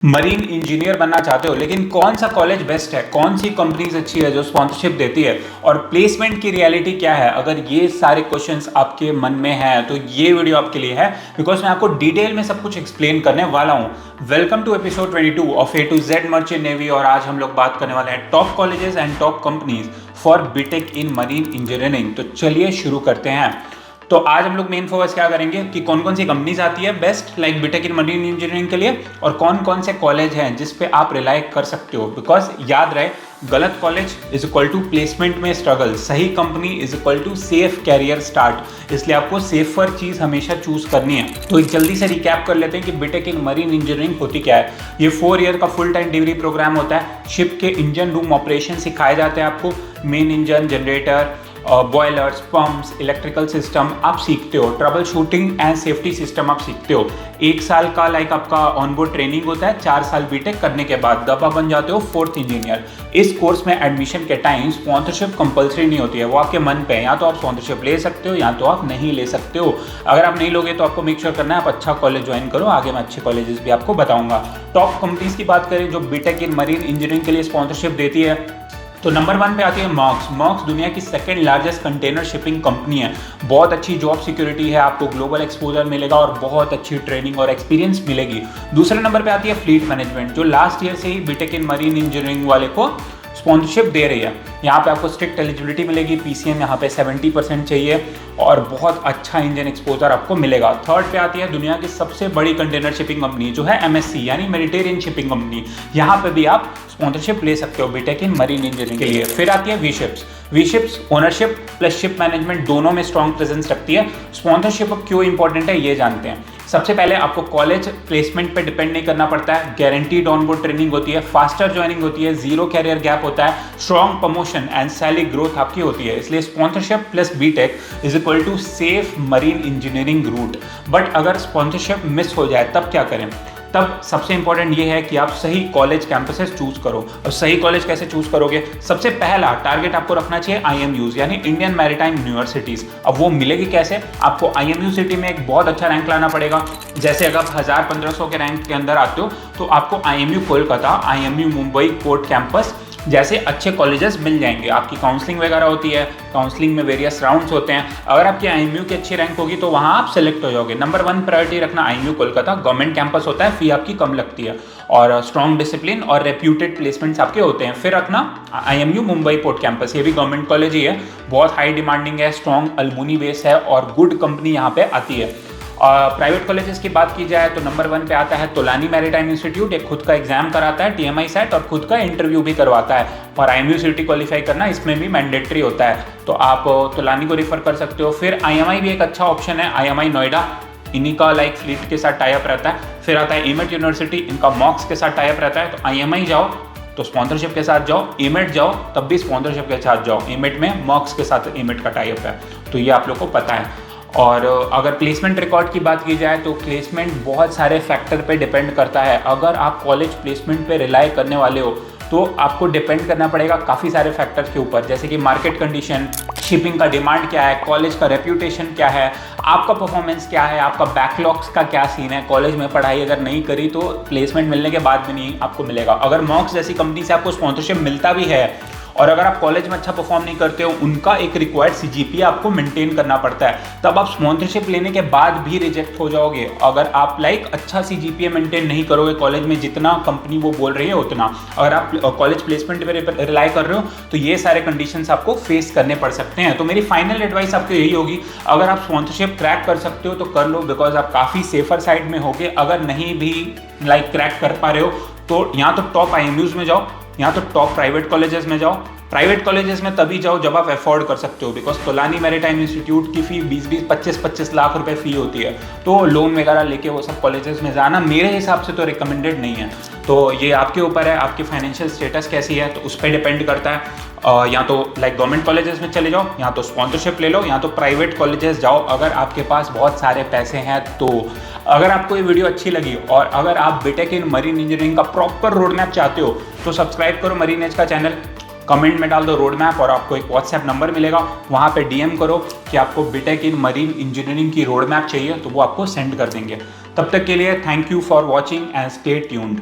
Marine engineer बनना चाहते हो लेकिन कौन सा कॉलेज बेस्ट है, कौन सी कंपनीज अच्छी है जो स्पॉन्सरशिप देती है और प्लेसमेंट की रियलिटी क्या है। अगर ये सारे क्वेश्चंस आपके मन में हैं तो ये वीडियो आपके लिए है, बिकॉज मैं आपको डिटेल में सब कुछ एक्सप्लेन करने वाला हूँ। Welcome to episode 22 of A to Z merchant navy. और आज हम लोग बात करने वाले हैं top colleges and top companies for BTech in marine engineering. तो चलिए शुरू करते हैं। तो आज हम लोग मेन फोकस क्या करेंगे कि कौन कौन सी कंपनीज आती है best like BTech in marine engineering के लिए, और कौन कौन से कॉलेज हैं जिस पे आप रिलाई कर सकते हो। बिकॉज याद रहे, गलत college is equal to placement में स्ट्रगल, सही company is equal to safe career start. इसलिए आपको सेफर चीज हमेशा चूज करनी है। तो एक जल्दी से रिकैप कर लेते हैं कि बीटेक इन मरीन इंजीनियरिंग होती क्या है। ये 4 ईयर का फुल टाइम डिग्री प्रोग्राम होता है। शिप के इंजन रूम ऑपरेशन सिखाए जाते हैं आपको, main engine, generator, boilers, pumps, electrical system आप सीखते हो, trouble shooting and safety system आप सीखते हो। 1 साल का लाइक आपका ऑनबोर्ड ट्रेनिंग होता है। 4 साल बीटेक करने के बाद दबा बन जाते हो 4th इंजीनियर। इस कोर्स में एडमिशन के टाइम स्पॉन्सरशिप कंपलसरी नहीं होती है, वो आपके मन पे है। या तो आप स्पॉन्सरशिप ले सकते हो या तो आप नहीं ले सकते हो। अगर आप नहीं लोगे तो आपको मेक श्योर करना है आप अच्छा कॉलेज ज्वाइन करो। आगे मैं अच्छे कॉलेजेस भी आपको बताऊंगा। टॉप कंपनीज की बात करें जो बीटेक इन मरीन इंजीनियरिंग के लिए स्पॉन्सरशिप देती है, तो नंबर 1 पे आती है मॉक्स। मॉक्स दुनिया की 2nd largest container shipping company है। बहुत अच्छी जॉब सिक्योरिटी है, आपको ग्लोबल एक्सपोजर मिलेगा और बहुत अच्छी ट्रेनिंग और एक्सपीरियंस मिलेगी। दूसरे नंबर पे आती है फ्लीट मैनेजमेंट, जो लास्ट ईयर से ही बीटेक इन मरीन इंजीनियरिंग वाले को स्पॉन्सरशिप दे रही है। यहाँ पे आपको स्ट्रिक्ट एलिजिबिलिटी मिलेगी, पीसीएम यहाँ पे 70% चाहिए और बहुत अच्छा इंजन एक्सपोजर आपको मिलेगा। थर्ड पे आती है दुनिया की सबसे बड़ी कंटेनर शिपिंग कंपनी जो है एमएससी यानी मेडिटेरियन शिपिंग कंपनी। यहाँ पे भी आप स्पॉन्सरशिप ले सकते हो बीटेक इन मरीन इंजीनियरिंग के लिए। फिर आती है वीशिप्स। वीशिप्स ओनरशिप प्लस शिप मैनेजमेंट दोनों में स्ट्रॉन्ग प्रेजेंस रखती है। स्पॉन्सरशिप क्यों इंपॉर्टेंट है ये जानते हैं। सबसे पहले आपको कॉलेज प्लेसमेंट पे डिपेंड नहीं करना पड़ता है, गारंटीड ऑनबोर्ड ट्रेनिंग होती है, फास्टर ज्वाइनिंग होती है, 0 कैरियर गैप होता है, strong promotion and salary growth आपकी होती है। इसलिए sponsorship plus BTech is equal to safe marine engineering route. But अगर स्पॉन्सरशिप मिस हो जाए तब क्या करें? तब सबसे इंपॉर्टेंट ये है कि आप सही कॉलेज कैंपसेस चूज करो। और सही कॉलेज कैसे चूज करोगे? सबसे पहला टारगेट आपको रखना चाहिए आईएमयूज यानी इंडियन मैरीटाइम यूनिवर्सिटीज। अब वो मिलेगी कैसे? आपको आईएमयू सिटी में एक बहुत अच्छा रैंक लाना पड़ेगा। जैसे अगर आप 1000-1500 के रैंक के अंदर आते हो तो आपको IMU Kolkata, IMU Mumbai, court campus जैसे अच्छे कॉलेजेस मिल जाएंगे। आपकी काउंसलिंग वगैरह होती है, काउंसलिंग में वेरियस राउंड्स होते हैं। अगर आपकी आईएमयू की अच्छी रैंक होगी तो वहाँ आप सेलेक्ट हो जाओगे। नंबर 1 प्रायोरिटी रखना आईएमयू कोलकाता, गवर्नमेंट कैंपस होता है, फी आपकी कम लगती है और स्ट्रॉन्ग डिसिप्लिन और रेप्यूटेड प्लेसमेंट्स आपके होते हैं। फिर रखना आईएमयू मुंबई पोर्ट कैंपस, ये भी गवर्नमेंट कॉलेज ही है, बहुत हाई डिमांडिंग है, स्ट्रॉन्ग अलमुनी बेस है और गुड कंपनी यहाँ पे आती है। प्राइवेट कॉलेजेस की बात की जाए तो नंबर 1 पे आता है तोलानी मैरीटाइम इंस्टीट्यूट। एक खुद का एग्जाम कराता है टीएमआई सेट और खुद का इंटरव्यू भी करवाता है, और आईएमयू सिटी क्वालिफाई करना इसमें भी मैंडेटरी होता है, तो आप तोलानी को रेफर कर सकते हो। फिर आईएमआई भी एक अच्छा ऑप्शन है, आईएमआई नोएडा, इन्हीं का लाइक फ्लीट के साथ टाई अप रहता है। फिर आता है एमेट यूनिवर्सिटी, इनका मॉक्स के साथ टाई अप रहता है। तो आईएमआई जाओ तो स्पॉन्सरशिप के साथ जाओ, एमेट जाओ तब भी स्पॉन्सरशिप के साथ जाओ। एमेट में मॉक्स के साथ एमेट का टाई अप है, तो ये आप लोग को पता है। और अगर प्लेसमेंट रिकॉर्ड की बात की जाए तो प्लेसमेंट बहुत सारे फैक्टर पे डिपेंड करता है। अगर आप कॉलेज प्लेसमेंट पे रिलाई करने वाले हो तो आपको डिपेंड करना पड़ेगा काफ़ी सारे फैक्टर्स के ऊपर, जैसे कि मार्केट कंडीशन, शिपिंग का डिमांड क्या है, कॉलेज का रेप्यूटेशन क्या है, आपका परफॉर्मेंस क्या है, आपका बैकलॉग्स का क्या सीन है। कॉलेज में पढ़ाई अगर नहीं करी तो प्लेसमेंट मिलने के बाद भी नहीं आपको मिलेगा। अगर मॉक्स जैसी कंपनी से आपको स्पॉन्सरशिप मिलता भी है और अगर आप कॉलेज में अच्छा परफॉर्म नहीं करते हो, उनका एक रिक्वायर्ड सीजीपीए आपको मेंटेन करना पड़ता है, तब आप स्पॉन्सरशिप लेने के बाद भी रिजेक्ट हो जाओगे। अगर आप लाइक अच्छा सीजीपीए मेंटेन नहीं करोगे कॉलेज में, जितना कंपनी वो बोल रही है उतना, अगर आप कॉलेज प्लेसमेंट पे रिलाई कर रहे हो तो ये सारे कंडीशंस आपको फेस करने पड़ सकते हैं। तो मेरी फाइनल एडवाइस आपको यही होगी, अगर आप स्पॉन्सरशिप क्रैक कर सकते हो तो कर लो, बिकॉज आप काफ़ी सेफर साइड में होगे। अगर नहीं भी लाइक क्रैक कर पा रहे हो तो यहाँ तो टॉप आईएमयूज में जाओ, यहाँ तो टॉप प्राइवेट कॉलेजेस में जाओ। प्राइवेट कॉलेजेस में तभी जाओ जब आप अफोर्ड कर सकते हो, बिकॉज तोलानी मैरीटाइम इंस्टीट्यूट की फी 20-20, 25-25 लाख रुपए फी होती है, तो लोन वगैरह लेके वो सब कॉलेजेस में जाना मेरे हिसाब से तो रिकमेंडेड नहीं है। तो ये आपके ऊपर है, आपकी फाइनेंशियल स्टेटस कैसी है तो उस पर डिपेंड करता है। या तो लाइक गवर्नमेंट कॉलेजेस में चले जाओ, या तो स्पॉन्सरशिप ले लो, या तो प्राइवेट कॉलेजेस जाओ अगर आपके पास बहुत सारे पैसे हैं तो। अगर आपको ये वीडियो अच्छी लगी और अगर आप बीटेक इन मरीन इंजीनियरिंग का प्रॉपर रोड मैप चाहते हो तो सब्सक्राइब करो मरीन एज का चैनल, कमेंट में डाल दो रोड मैप और आपको एक व्हाट्सएप नंबर मिलेगा, वहाँ पे डीएम करो कि आपको बीटेक इन मरीन इंजीनियरिंग की रोड मैप चाहिए, तो वो आपको सेंड कर देंगे। तब तक के लिए thank you for watching and stay tuned.